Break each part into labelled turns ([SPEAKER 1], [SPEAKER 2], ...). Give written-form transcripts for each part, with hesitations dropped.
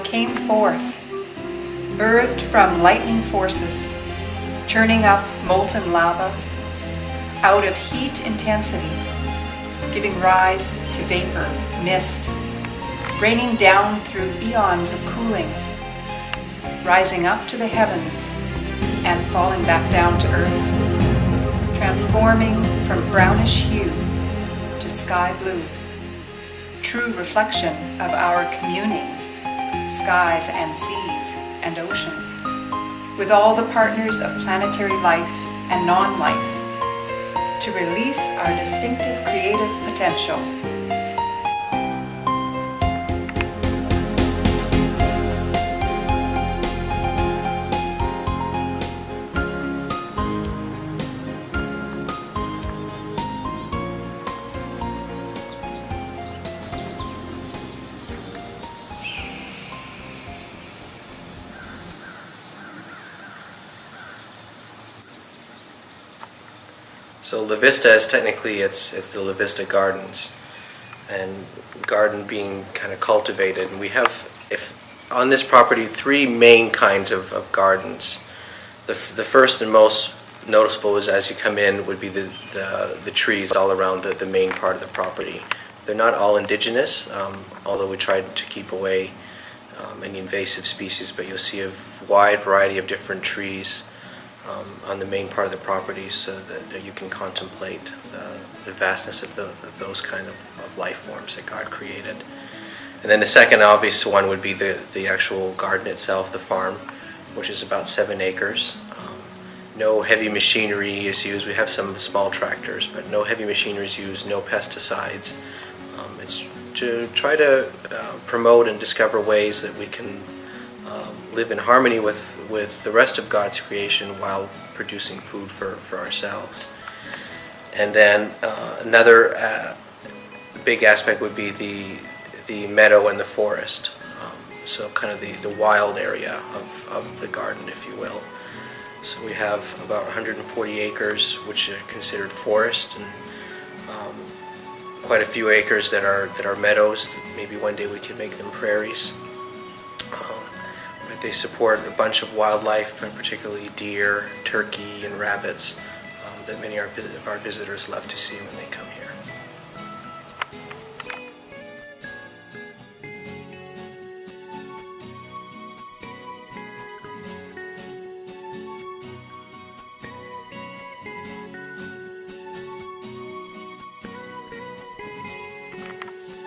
[SPEAKER 1] came forth, birthed from lightning forces, churning up molten lava, out of heat intensity, giving rise to vapor, mist, raining down through eons of cooling, rising up to the heavens and falling back down to earth, transforming from brownish hue to sky blue, true reflection of our communing, skies and seas and oceans, with all the partners of planetary life and non-life, to release our distinctive creative potential.
[SPEAKER 2] So La Vista is technically, it's the La Vista Gardens, and garden being kind of cultivated. And we have, on this property, three main kinds of gardens. The first and most noticeable is, as you come in, would be the trees all around the main part of the property. They're not all indigenous, although we tried to keep away any invasive species, but you'll see a wide variety of different trees on the main part of the property, so that you can contemplate the vastness of those kind of life forms that God created. And then the second obvious one would be the actual garden itself, the farm, which is about 7 acres. No heavy machinery is used. We have some small tractors, but no heavy machinery is used, no pesticides. It's to try to promote and discover ways that we can live in harmony with the rest of God's creation while producing food for ourselves. And then another big aspect would be the meadow and the forest. So kind of the wild area of the garden, if you will. So we have about 140 acres which are considered forest, and quite a few acres that are meadows. Maybe one day we can make them prairies. They support a bunch of wildlife, particularly deer, turkey, and rabbits that many of our visitors love to see when they come here.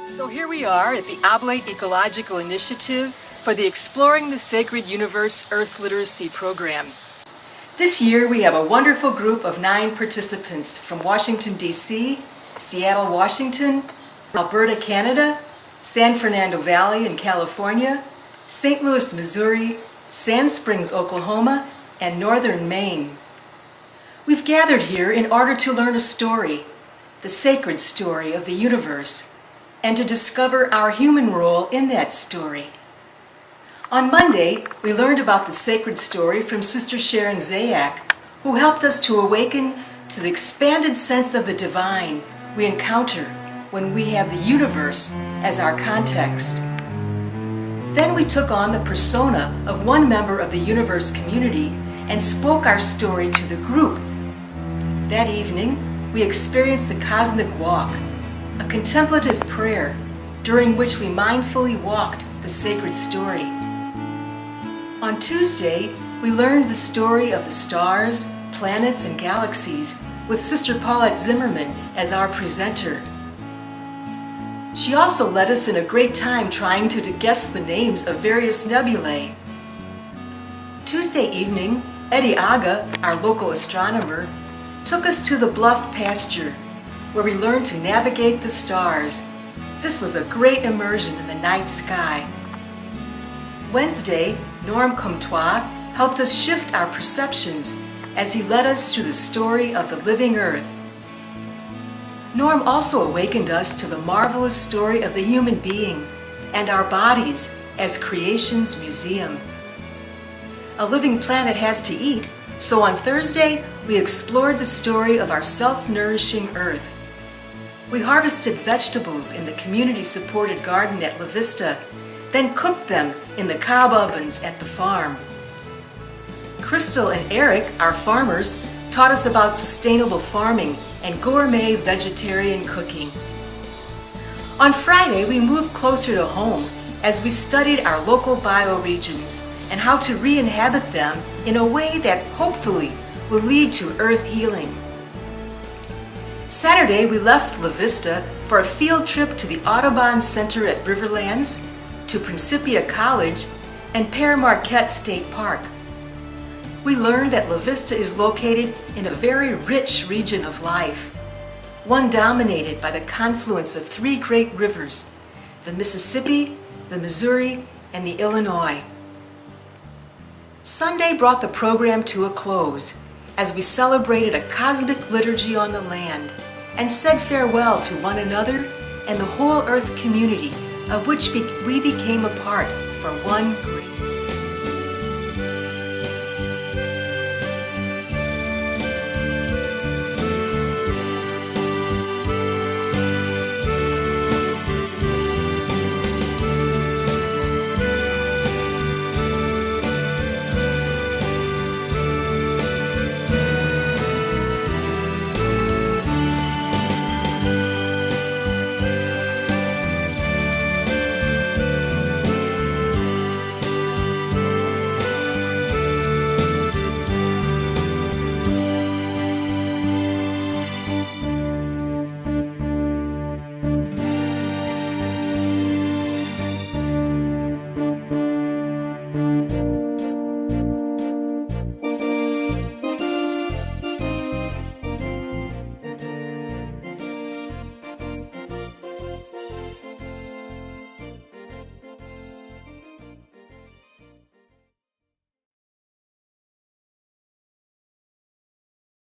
[SPEAKER 3] So here we are at the Oblate Ecological Initiative for the Exploring the Sacred Universe Earth Literacy Program. This year we have a wonderful group of 9 participants from Washington, D.C., Seattle, Washington, Alberta, Canada, San Fernando Valley in California, St. Louis, Missouri, Sand Springs, Oklahoma, and Northern Maine. We've gathered here in order to learn a story, the sacred story of the universe, and to discover our human role in that story. On Monday, we learned about the sacred story from Sister Sharon Zayak, who helped us to awaken to the expanded sense of the divine we encounter when we have the universe as our context. Then we took on the persona of one member of the universe community and spoke our story to the group. That evening, we experienced the cosmic walk, a contemplative prayer during which we mindfully walked the sacred story. On Tuesday, we learned the story of the stars, planets, and galaxies with Sister Paulette Zimmerman as our presenter. She also led us in a great time trying to guess the names of various nebulae. Tuesday evening, Eddie Aga, our local astronomer, took us to the Bluff pasture, where we learned to navigate the stars. This was a great immersion in the night sky. Wednesday, Norm Comtois helped us shift our perceptions as he led us through the story of the living earth. Norm also awakened us to the marvelous story of the human being and our bodies as creation's museum. A living planet has to eat, so on Thursday we explored the story of our self-nourishing earth. We harvested vegetables in the community-supported garden at La Vista then cooked them in the cob ovens at the farm. Crystal and Eric, our farmers, taught us about sustainable farming and gourmet vegetarian cooking. On Friday, we moved closer to home as we studied our local bioregions and how to re-inhabit them in a way that hopefully will lead to earth healing. Saturday, we left La Vista for a field trip to the Audubon Center at Riverlands, to Principia College, and Pere Marquette State Park. We learned that La Vista is located in a very rich region of life, one dominated by the confluence of three great rivers, the Mississippi, the Missouri, and the Illinois. Sunday brought the program to a close as we celebrated a cosmic liturgy on the land and said farewell to one another and the whole earth community of which we became a part for one great